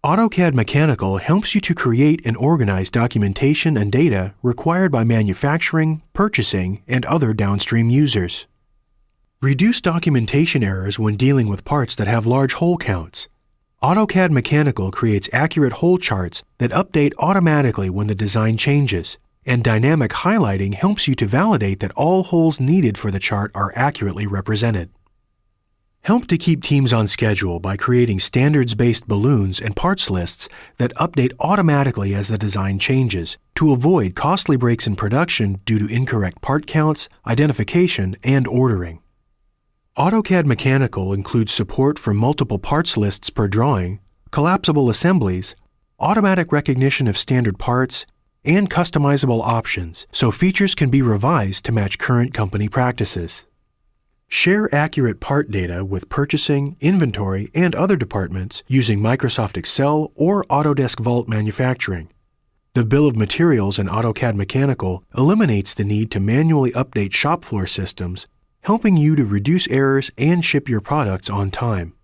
AutoCAD Mechanical helps you to create and organize documentation and data required by manufacturing, purchasing, and other downstream users. Reduce documentation errors when dealing with parts that have large hole counts. AutoCAD Mechanical creates accurate hole charts that update automatically when the design changes, and dynamic highlighting helps you to validate that all holes needed for the chart are accurately represented. Help to keep teams on schedule by creating standards-based balloons and parts lists that update automatically as the design changes to avoid costly breaks in production due to incorrect part counts, identification, and ordering. AutoCAD Mechanical includes support for multiple parts lists per drawing, collapsible assemblies, automatic recognition of standard parts, and customizable options so features can be revised to match current company practices. Share accurate part data with purchasing, inventory, and other departments using Microsoft Excel or Autodesk Vault Manufacturing. The bill of materials in AutoCAD Mechanical eliminates the need to manually update shop floor systems, helping you to reduce errors and ship your products on time.